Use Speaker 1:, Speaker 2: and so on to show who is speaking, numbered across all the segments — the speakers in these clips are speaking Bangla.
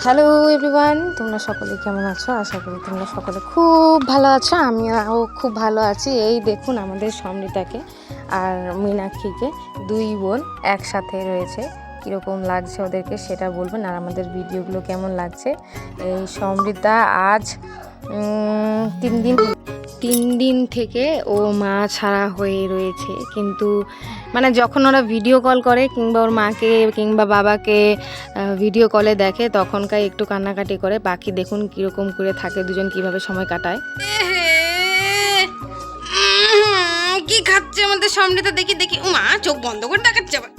Speaker 1: হ্যালো এভরিওয়ান, তোমরা সকলে কেমন আছো? আশা করি তোমরা সকলে খুব ভালো আছো। আমিও খুব ভালো আছি। এই দেখুন আমাদের সমৃতাকে আর মীনাক্ষীকে, দুই বোন একসাথে রয়েছে। কীরকম লাগছে ওদেরকে সেটা বলবেন, আর আমাদের ভিডিওগুলো কেমন লাগছে। এই সমৃতা আজ 3 দিন থেকে ও মা ছাড়া হয়ে রয়েছে, কিন্তু মানে যখন ওরা ভিডিও কল করে কিংবা ওর মাকে কিংবা বাবাকে ভিডিও কলে দেখে তখনকার একটু কান্নাকাটি করে। বাকি দেখুন কীরকম করে থাকে দুজন, কিভাবে সময় কাটায়। কি খাচ্ছে আমাদের সমৃতা? দেখি দেখি, মা চোখ বন্ধ করে দেখাচ্ছে আবার।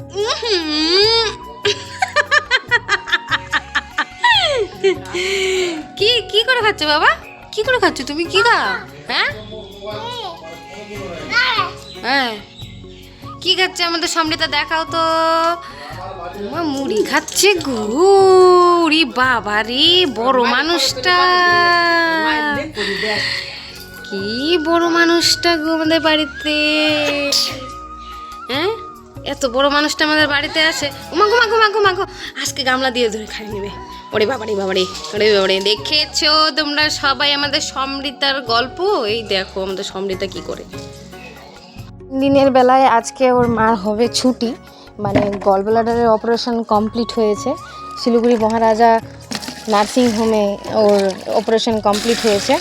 Speaker 1: কি কি করে খাচ্ছে বাবা? কি করে খাচ্ছ তুমি? কি খাও? হ্যাঁ হ্যাঁ, কি খাচ্ছে আমাদের সমৃতা? দেখাও তো। মুড়ি খাচ্ছে গুড়ি। বাবা রে, বড় মানুষটা, কি বড় মানুষটা গো আমাদের বাড়িতে। হ্যাঁ, এত বড় মানুষটা আমাদের বাড়িতে আছে। মাগো আজকে গামলা দিয়ে ধরে খাই নেবে। ওরে বাবারে বাবারে, ওরে বাবারে। দেখেছো তোমরা সবাই আমাদের সমৃতার গল্প? এই দেখো আমাদের সমৃতা কি করে। দিনের বেলায় আজকে ওর মার হবে ছুটি, মানে গলব্লাডারের অপারেশন কমপ্লিট হয়েছে। শিলিগুড়ি মহারাজা নার্সিং হোমে ওর অপারেশন কমপ্লিট হয়েছে,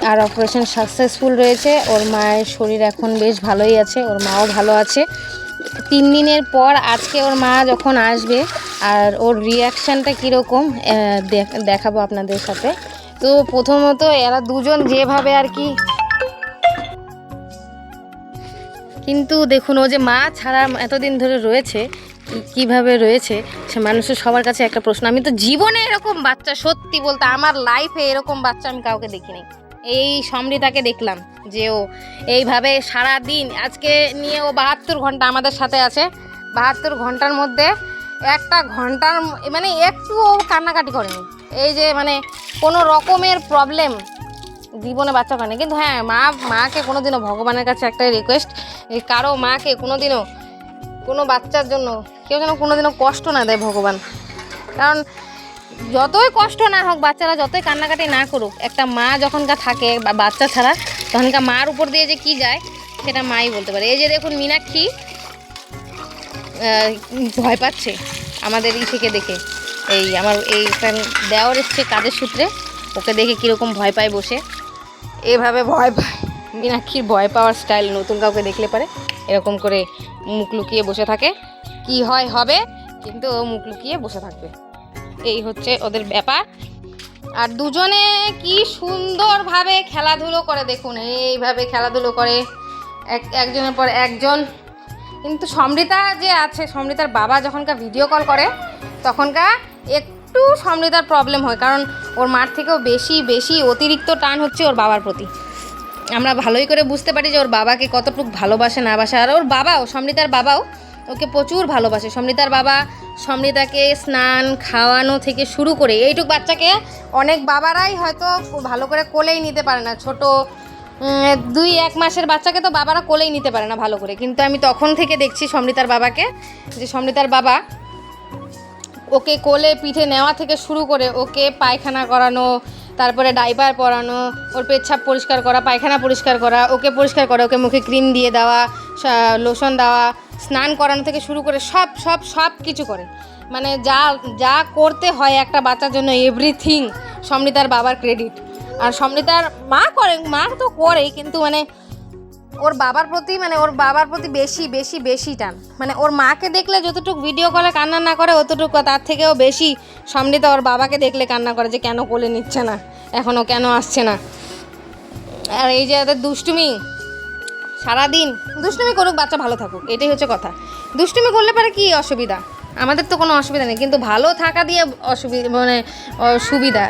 Speaker 1: আর অপারেশন সাকসেসফুল রয়েছে। ওর মায়ের শরীর এখন বেশ ভালোই আছে, ওর মাও ভালো আছে। 3 দিনের পর আজকে ওর মা যখন আসবে, আর ওর রিয়াকশানটা কীরকম দেখাবো আপনাদের সাথে। তো প্রথমত এরা দুজন যেভাবে আর কি, কিন্তু দেখুন ও যে মা ছাড়া এতদিন ধরে রয়েছে, কিভাবে রয়েছে সে মানুষের সবার কাছে একটা প্রশ্ন। আমি তো জীবনে এরকম বাচ্চা, সত্যি বলতে আমার লাইফে এরকম বাচ্চা আমি কাউকে দেখিনি। এই সমৃতাকে দেখলাম যে ও এইভাবে সারা দিন, আজকে নিয়ে ও 72 ঘন্টা আমাদের সাথে আছে। 72 ঘন্টার মধ্যে একটা ঘন্টার মানে একটু ও কান্নাকাটি করেনি। এই যে মানে কোনো রকমের প্রবলেম জীবনে বাচ্চা করেনি। কিন্তু হ্যাঁ, মাকে কোনোদিনও, ভগবানের কাছে একটাই রিকোয়েস্ট, কারো মাকে কোনোদিনও কোনো বাচ্চার জন্য কেউ যেন কোনোদিনও কষ্ট না দেয় ভগবান। কারণ যতই কষ্ট না হোক, বাচ্চারা যতই কান্নাকাটি না করুক, একটা মা যখনকার থাকে বাচ্চা ছাড়া, তখনকার মার উপর দিয়ে যে কি যায় সেটা মাই বলতে পারে। এই যে দেখুন মীনাক্ষী ভয় পাচ্ছে আমাদের থেকে দেখে। এই আমার এই দেওয়ার এসছে কাজের সূত্রে, ওকে দেখে কীরকম ভয় পায় বসে, এভাবে ভয় পায়। মীনাক্ষীর ভয় পাওয়ার স্টাইল, নতুন কাউকে দেখলে পারে এরকম করে মুখ লুকিয়ে বসে থাকে। কি হয় হবে, কিন্তু ও মুখ লুকিয়ে বসে থাকবে। এই হচ্ছে ওদের ব্যাপার। আর দুজনে কি সুন্দরভাবে খেলাধুলো করে দেখুন, এইভাবে খেলাধুলো করে একজনের পর একজন। কিন্তু সমৃতা যে আছে, সমৃতার বাবা যখনকার ভিডিও কল করে তখনকার একটু সমৃতার প্রবলেম হয়, কারণ ওর মার থেকেও বেশি অতিরিক্ত টান হচ্ছে ওর বাবার প্রতি। আমরা ভালোই করে বুঝতে পারি যে ওর বাবাকে কতটুকু ভালোবাসে না বাসে। আর ওর বাবাও, সমৃতার বাবাও ওকে প্রচুর ভালোবাসে। সমৃতার বাবা সমৃতাকে স্নান খাওয়ানো থেকে শুরু করে, এইটুক বাচ্চাকে অনেক বাবারাই হয়তো ভালো করে কোলেই নিতে পারে না। ছোট 2-1 মাসের বাচ্চাকে তো বাবারা কোলেই নিতে পারে না ভালো করে। কিন্তু আমি তখন থেকে দেখছি সমৃতার বাবাকে, যে সমৃতার বাবা ওকে কোলে পিঠে নেওয়া থেকে শুরু করে ওকে পায়খানা করানো, তারপরে ডাইপার পরানো, ওর পেচ্ছাপ পরিষ্কার করা, পায়খানা পরিষ্কার করা, ওকে পরিষ্কার করা, ওকে মুখে ক্রিম দিয়ে দেওয়া, লোশন দেওয়া, স্নান করানো থেকে শুরু করে সব কিছু করে। মানে যা করতে হয় একটা বাচ্চার জন্য, এভরিথিং সমৃতার বাবার ক্রেডিট। আর সমৃতার মা তো করেই, কিন্তু মানে ওর বাবার প্রতি বেশি টান। মানে ওর মাকে দেখলে যতটুকু ভিডিও কলে কান্না না করে, অতটুকু তার থেকেও বেশি সমৃতা ওর বাবাকে দেখলে কান্না করে, যে কেন কোলে নিচ্ছে না, এখনও কেন আসছে না। আর এই যে এদের দুষ্টুমি, সারাদিন দুষ্টুমি করুক, বাচ্চা ভালো থাকুক, এটাই হচ্ছে কথা। দুষ্টুমি করলে পারে কি অসুবিধা, আমাদের তো কোনো অসুবিধা নেই, কিন্তু ভালো থাকা দিয়ে সুবিধা।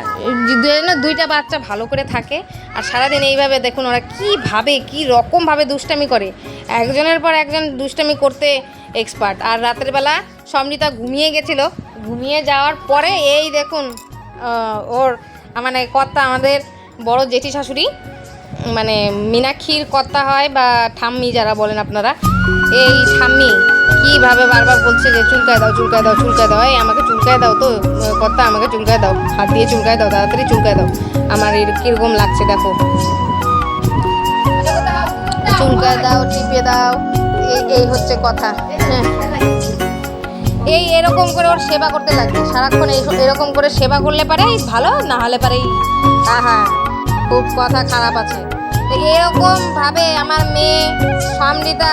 Speaker 1: দুইটা বাচ্চা ভালো করে থাকে। আর সারাদিন এইভাবে দেখুন ওরা কী রকমভাবে দুষ্টামি করে, একজনের পর একজন দুষ্টামি করতে এক্সপার্ট। আর রাতের বেলা সমৃতা ঘুমিয়ে গেছিলো, ঘুমিয়ে যাওয়ার পরে এই দেখুন ওর মানে কর্তা, আমাদের বড় জেঠি শাশুড়ি, মানে মীনাক্ষীর কর্তা হয় বা ঠাম্মি যারা বলেন আপনারা, এই ঠাম্মি কীভাবে বারবার বলছে যে চুলকায় দাও চুলকায় দাও চুলকায় দাও, এই আমাকে চুলকায় দাও তো কর্তা, আমাকে চুলকায় দাও, হাত দিয়ে চুলকায় দাও, তাড়াতাড়ি চুলকায় দাও। আমার কীরকম লাগছে দেখো, চুলকায় দাও, টিপে দাও, এই হচ্ছে কথা। হ্যাঁ, এই এরকম করে ওর সেবা করতে লাগবে সারাক্ষণ, এরকম করে সেবা করলে পারে ভালো, না হলে পারে হ্যাঁ খুব কথা খারাপ আছে। তো এরকমভাবে আমার মেয়ে সমৃতা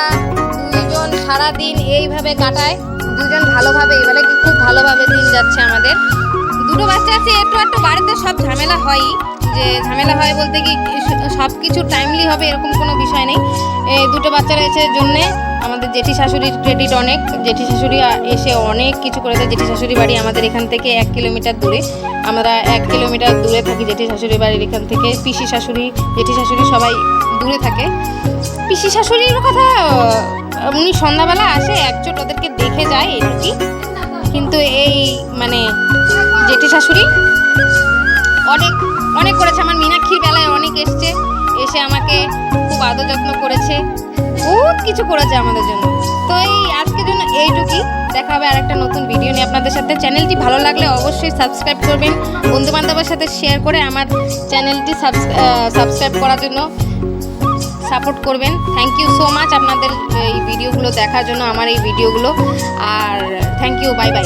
Speaker 1: দুইজন সারাদিন এইভাবে কাটায়, দুজন ভালোভাবে, এবারে কি খুব ভালোভাবে দিন যাচ্ছে আমাদের। দুটো বাচ্চা আছে, একটু বাড়িতে সব ঝামেলা হয়ই, যে ঝামেলা হয় বলতে কি সব কিছু টাইমলি হবে এরকম কোনো বিষয় নেই। দুটো বাচ্চা রয়েছে জন্যে আমাদের জেঠি শাশুড়ির ক্রেডিট অনেক, জেঠি শাশুড়ি এসে অনেক কিছু করে দেয়। জেঠি শাশুড়ি বাড়ি আমাদের এখান থেকে 1 কিলোমিটার দূরে, আমরা 1 কিলোমিটার দূরে থাকি জেঠি শাশুড়ি বাড়ির এখান থেকে। পিসি শাশুড়ি, জেঠি শাশুড়ি সবাই দূরে থাকে। পিসি শাশুড়ির কথা উনি সন্ধ্যাবেলা আসে, একচোট ওদেরকে দেখে যায় এটুকুই, কিন্তু এই মানে জেঠি শাশুড়ি অনেক অনেক করেছে। আমার মীনাক্ষীর বেলায় অনেক এসে আমাকে খুব আদর যত্ন করেছে, বহুত কিছু করেছে আমাদের জন্য। তো এই আজকের জন্য এইটুকুই, দেখা হবে আরেকটা নতুন ভিডিও নিয়ে আপনাদের সাথে। চ্যানেলটি ভালো লাগলে অবশ্যই সাবস্ক্রাইব করবেন, বন্ধুবান্ধবের সাথে শেয়ার করে আমার চ্যানেলটি সাবস্ক্রাইব করার জন্য সাপোর্ট করবেন। থ্যাংক ইউ সো মাচ আপনাদের এই ভিডিওগুলো দেখার জন্য, আমার এই ভিডিওগুলো। আর থ্যাংক ইউ, বাই বাই।